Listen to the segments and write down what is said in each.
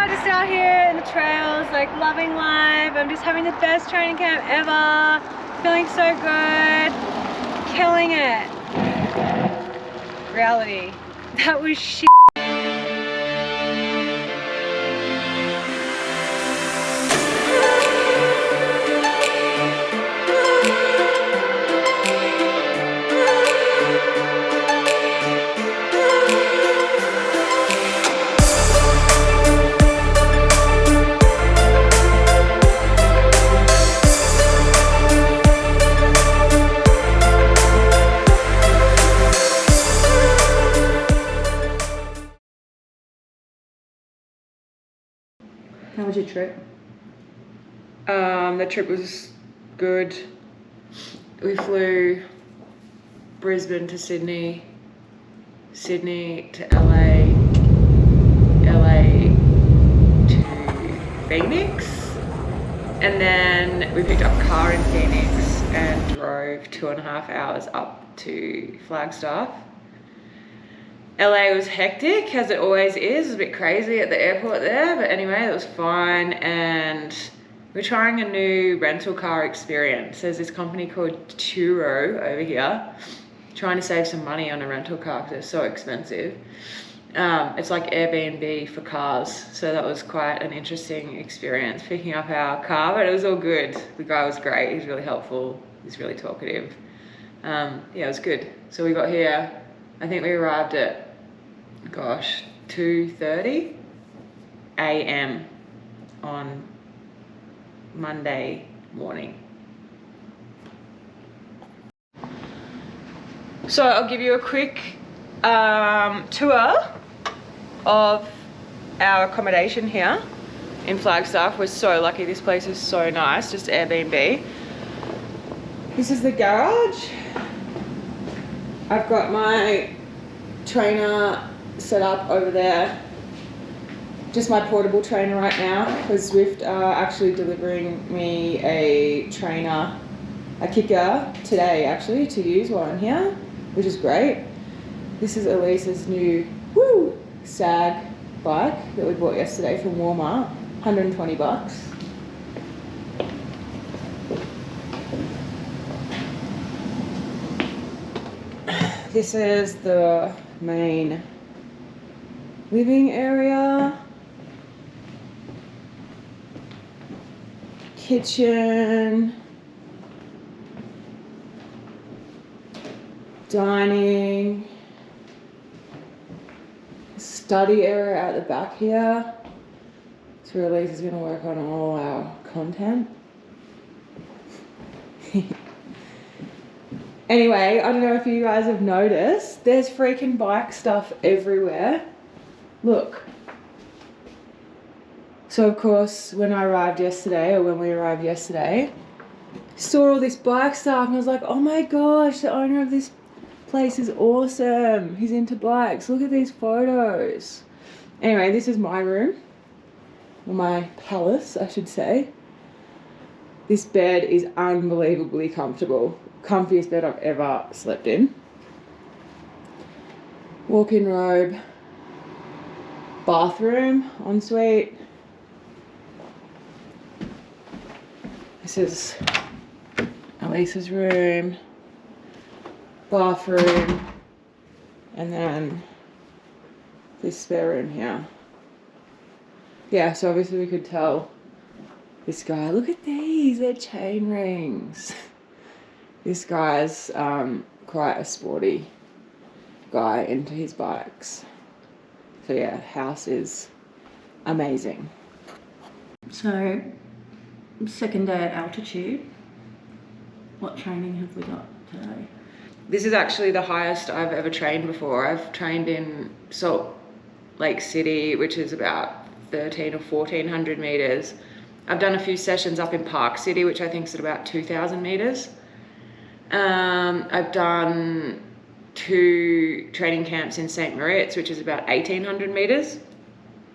just out here in the trails, like loving life. I'm just having the best training camp ever. Feeling so good. Killing it. Reality. That was shit. How was your trip? The trip was good. We flew Brisbane to Sydney, Sydney to LA, LA to Phoenix, and then we picked up a car in Phoenix and drove 2.5 hours up to Flagstaff. LA was hectic, as it always is. It was a bit crazy at the airport there, but anyway, it was fine. And we're trying a new rental car experience. There's this company called Turo over here, trying to save some money on a rental car because they're so expensive. It's like Airbnb for cars, so that was quite an interesting experience picking up our car, but it was all good. The guy was great. He's really helpful. He's really talkative. Yeah, it was good. So we got here. I think we arrived at 2:30 a.m. on Monday morning. So I'll give you a quick tour of our accommodation here in Flagstaff. We're so lucky. This place is so nice, just Airbnb. This is the garage. I've got my trainer set up over there. Just my portable trainer right now, because Zwift are actually delivering me a trainer, a kicker today actually, to use while I'm here, which is great. This is Elise's new SAG bike that we bought yesterday from Walmart, 120 bucks. This is the main living area, kitchen, dining, study area at the back here. So Elise is going to work on all our content. Anyway, I don't know if you guys have noticed, there's freaking bike stuff everywhere. Look. So of course, when we arrived yesterday, saw all this bike stuff and I was like, oh my gosh, the owner of this place is awesome. He's into bikes. Look at these photos. Anyway, this is my room, or my palace, I should say. This bed is unbelievably comfortable. Comfiest bed I've ever slept in. Walk-in robe, bathroom, ensuite. This is Elisa's room, bathroom, and then this spare room here. Yeah, so obviously we could tell this guy, look at these, they're chain rings. This guy's quite a sporty guy into his bikes. So yeah, house is amazing. So, second day at altitude. What training have we got today? This is actually the highest I've ever trained before. I've trained in Salt Lake City, which is about 1,300 or 1,400 meters. I've done a few sessions up in Park City, which I think is at about 2,000 meters. I've done 2 training camps in St. Moritz, which is about 1,800 meters.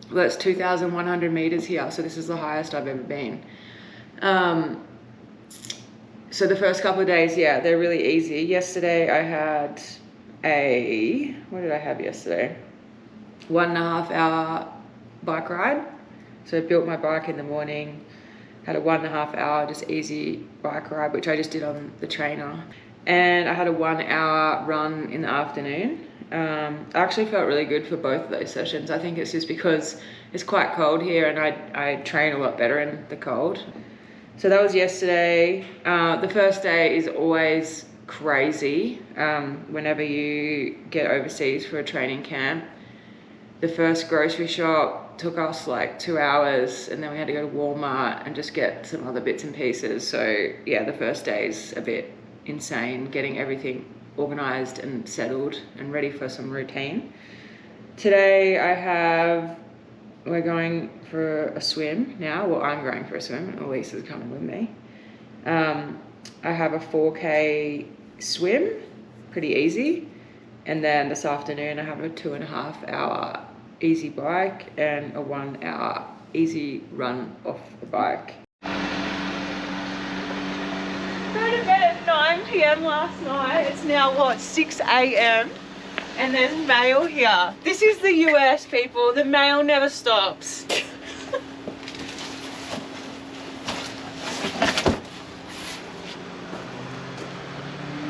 Well, that's 2,100 meters here, so this is the highest I've ever been. So the first couple of days, yeah, they're really easy. Yesterday I had what did I have yesterday? 1.5 hour bike ride So I built my bike in the morning, had a 1.5 hour just easy bike ride, which I just did on the trainer. And I had a 1 hour run in the afternoon. I actually felt really good for both of those sessions. I think it's just because it's quite cold here and I train a lot better in the cold. So that was yesterday. The first day is always crazy whenever you get overseas for a training camp. The first grocery shop took us like 2 hours, and then we had to go to Walmart and just get some other bits and pieces. So yeah, the first day is a bit insane, getting everything organized and settled and ready for some routine. Today we're going for a swim now. Well, I'm going for a swim and Elise is coming with me. I have a 4K swim, pretty easy. And then this afternoon I have a 2.5 hour easy bike and a 1 hour easy run off the bike. I went to bed at 9 p.m. last night. It's now what, 6 a.m. and there's mail here. This is the US, people. The mail never stops.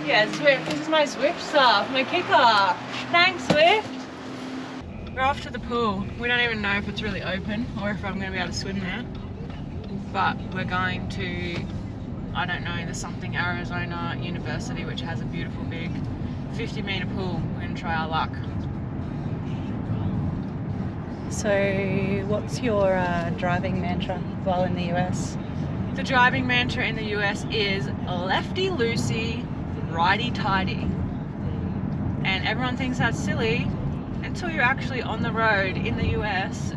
Yeah, Zwift. This is my Zwift stuff, my kicker. Thanks, Zwift. We're off to the pool. We don't even know if it's really open or if I'm going to be able to swim there. But we're going to, I don't know, the something Arizona University, which has a beautiful big 50-meter pool. We're going to try our luck. So what's your driving mantra while in the US? The driving mantra in the US is lefty loosey, righty tighty. And everyone thinks that's silly until you're actually on the road in the US.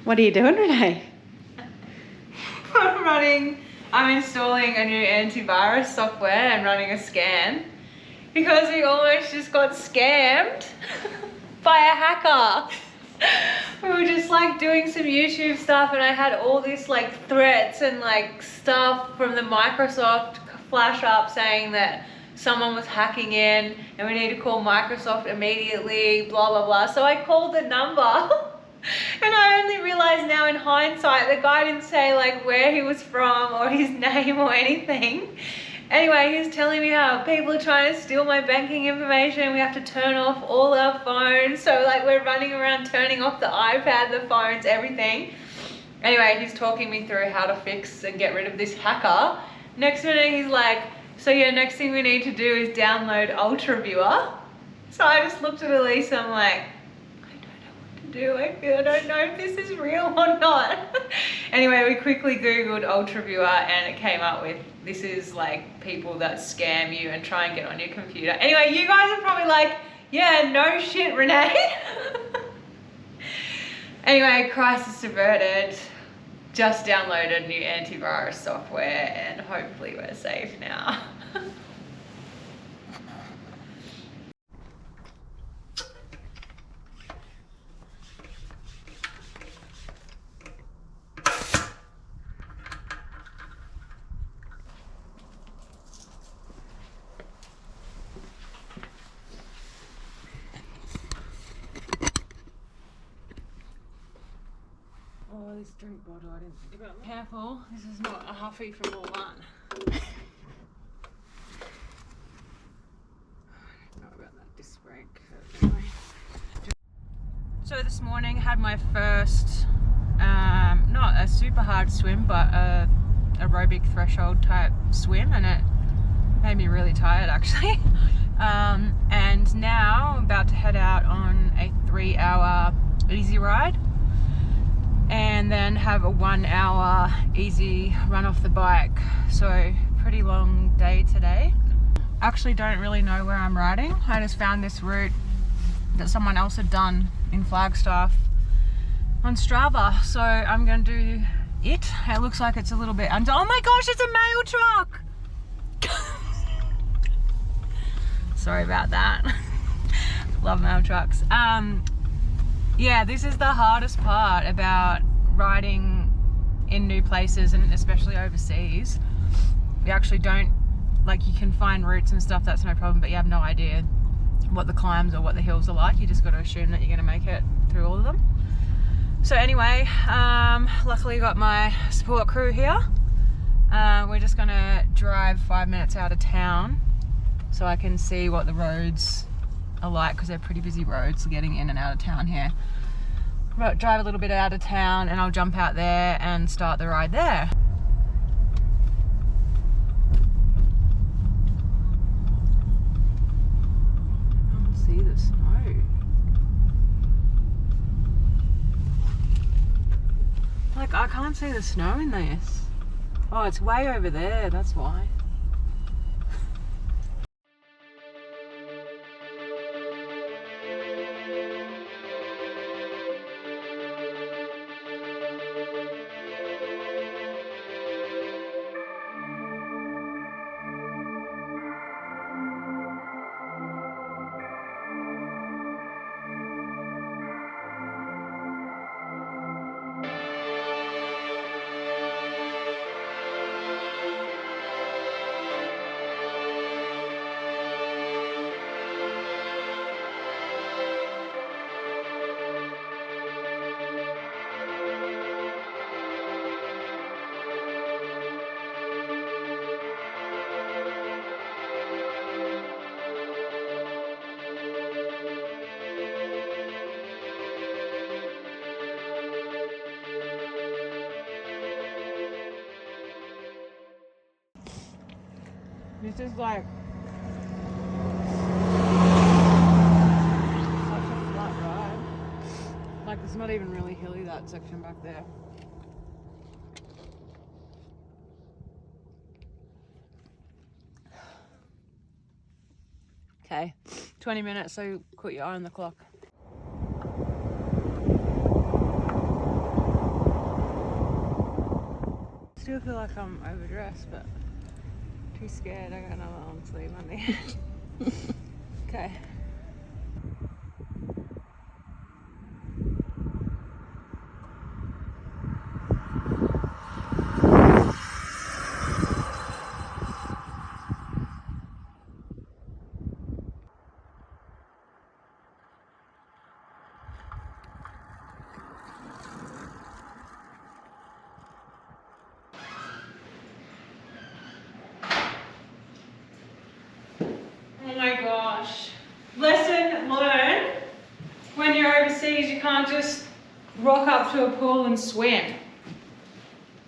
What are you doing, Renee? I'm installing a new antivirus software and running a scan because we almost just got scammed by a hacker. We were just like doing some YouTube stuff and I had all this like threats and like stuff from the Microsoft flash up saying that someone was hacking in and we need to call Microsoft immediately, blah, blah, blah. So I called the number. And I only realised now in hindsight, the guy didn't say like where he was from or his name or anything. Anyway, he was telling me how people are trying to steal my banking information. We have to turn off all our phones. So like we're running around turning off the iPad, the phones, everything. Anyway, he's talking me through how to fix and get rid of this hacker. Next minute he's like, so yeah, next thing we need to do is download Ultra Viewer. So I just looked at Elise and I'm like, I don't know if this is real or not. Anyway, we quickly Googled Ultra Viewer and it came up with, this is like people that scam you and try and get on your computer. Anyway, you guys are probably like, yeah, no shit, Renee. Anyway, crisis averted. Just downloaded new antivirus software and hopefully we're safe now. Oh, this drink bottle, I didn't think about that. Careful, this is not a huffy from all that. I don't know about that disc brake. Anyway. So this morning had my first, not a super hard swim, but a aerobic threshold type swim, and it made me really tired actually. And now I'm about to head out on a 3-hour easy ride. And then have a 1 hour easy run off the bike. So pretty long day today. Actually don't really know where I'm riding. I just found this route that someone else had done in Flagstaff on Strava. So I'm gonna do it. It looks like it's a little bit under. Oh my gosh, it's a mail truck! Sorry about that. Love mail trucks. Yeah, this is the hardest part about riding in new places, and especially overseas. You actually don't, like, you can find routes and stuff, that's no problem, but you have no idea what the climbs or what the hills are like. You just got to assume that you're going to make it through all of them. So anyway, luckily got my support crew here. We're just going to drive 5 minutes out of town so I can see what the roads are like, because they're pretty busy roads getting in and out of town here. But drive a little bit out of town and I'll jump out there and start the ride there. I don't see the snow. Like, I can't see the snow in this. Oh, it's way over there, that's why. This is like such a flat ride. Like, it's not even really hilly, that section back there. Okay, 20 minutes, so put your eye on the clock. Still feel like I'm overdressed, but too scared. I got another long sleeve on the end. Okay. Oh my gosh. Lesson learned. When you're overseas, you can't just rock up to a pool and swim.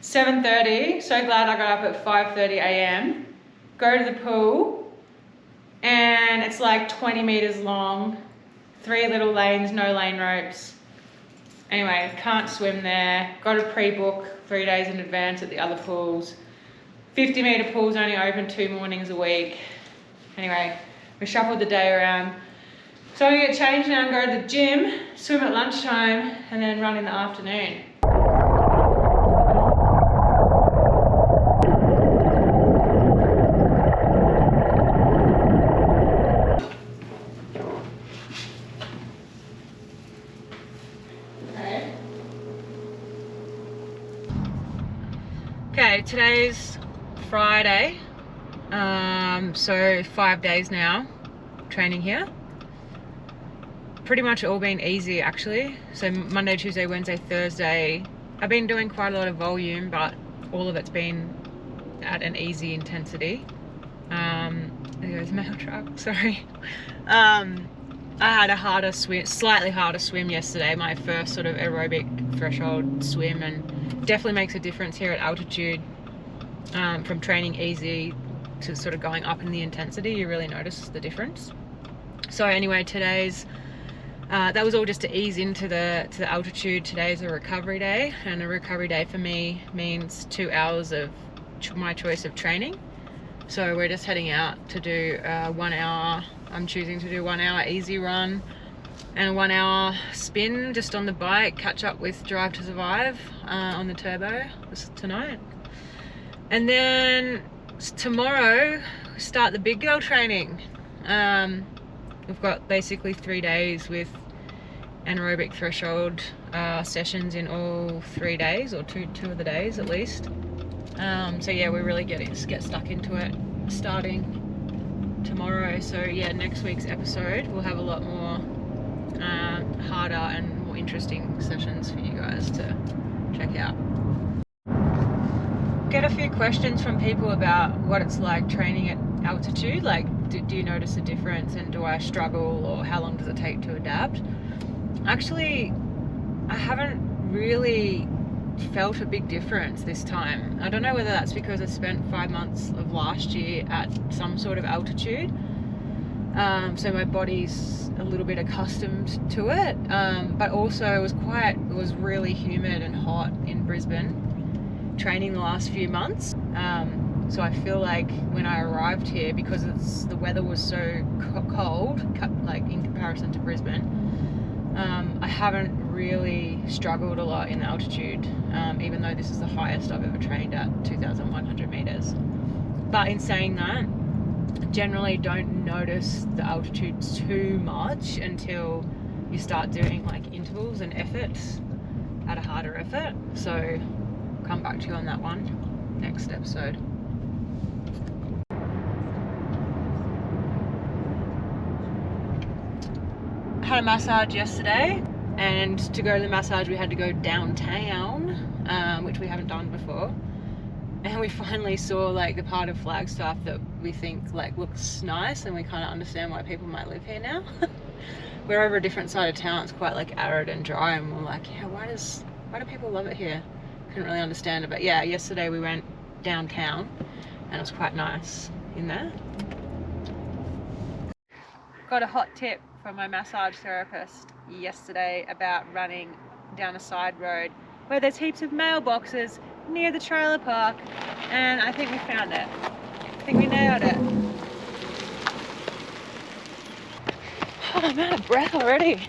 7:30, so glad I got up at 5:30 a.m. Go to the pool, and it's like 20 meters long, 3 little lanes, no lane ropes. Anyway, can't swim there. Got to pre-book 3 days in advance at the other pools. 50-meter pools only open 2 mornings a week. Anyway, we shuffled the day around. So I'm gonna get changed now and go to the gym, swim at lunchtime, and then run in the afternoon. Okay, today's Friday. So 5 days now training here. Pretty much all been easy actually. So Monday, Tuesday, Wednesday, Thursday, I've been doing quite a lot of volume, but all of it's been at an easy intensity. There goes mail truck, sorry. I had a harder swim, slightly harder swim yesterday, my first sort of aerobic threshold swim, and definitely makes a difference here at altitude. From training easy to sort of going up in the intensity, you really notice the difference. So anyway, today's that was all just to ease into the altitude. Today's a recovery day, and a recovery day for me means 2 hours of my choice of training. So we're just heading out to do 1 hour. I'm choosing to do 1 hour easy run and a 1 hour spin just on the bike, catch up with Drive to Survive on the turbo tonight. And then tomorrow start the big girl training. We've got basically 3 days with anaerobic threshold sessions in all 3 days, or two of the days at least. So yeah, we're really get stuck into it starting tomorrow. So yeah, next week's episode we'll have a lot more harder and more interesting sessions for you guys to check out. Get a few questions from people about what it's like training at altitude. Like, do you notice a difference, and do I struggle, or how long does it take to adapt? Actually, I haven't really felt a big difference this time. I don't know whether that's because I spent 5 months of last year at some sort of altitude, so my body's a little bit accustomed to it, but also it was really humid and hot in Brisbane training the last few months, so I feel like when I arrived here, because the weather was so cold, like in comparison to Brisbane, I haven't really struggled a lot in altitude, even though this is the highest I've ever trained at, 2,100 meters. But in saying that, generally don't notice the altitude too much until you start doing like intervals and efforts at a harder effort. So I'll come back to you on that one next episode. Had a massage yesterday, and to go to the massage we had to go downtown, which we haven't done before, and we finally saw like the part of Flagstaff that we think like looks nice, and we kind of understand why people might live here now. We're over a different side of town, it's quite like arid and dry, and we're like, yeah, why do people love it here? Couldn't really understand it. But yeah, yesterday we went downtown and it was quite nice in there. Got a hot tip from my massage therapist yesterday about running down a side road where there's heaps of mailboxes near the trailer park, and I think we found it. I think we nailed it. Oh, I'm out of breath already.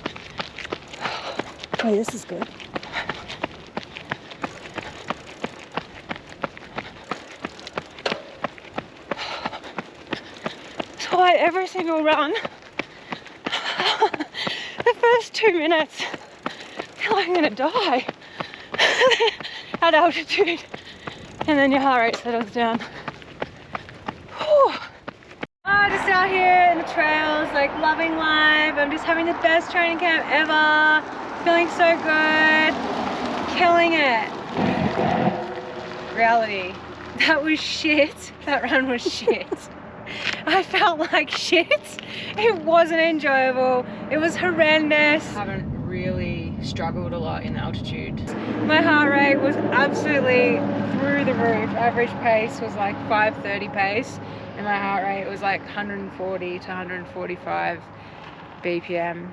Oh, this is good. So like every single run, the first 2 minutes, I feel like I'm gonna die at altitude, and then your heart rate settles down. Whew. Oh, just out here in the trails, like loving life. I'm just having the best training camp ever. Feeling so good, killing it. Reality, that was shit. That run was shit. I felt like shit. It wasn't enjoyable. It was horrendous. I haven't really struggled a lot in altitude. My heart rate was absolutely through the roof. Average pace was like 5:30 pace, and my heart rate was like 140 to 145 BPM.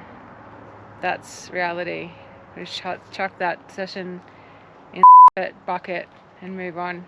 That's reality. Just chuck that session in the bucket and move on.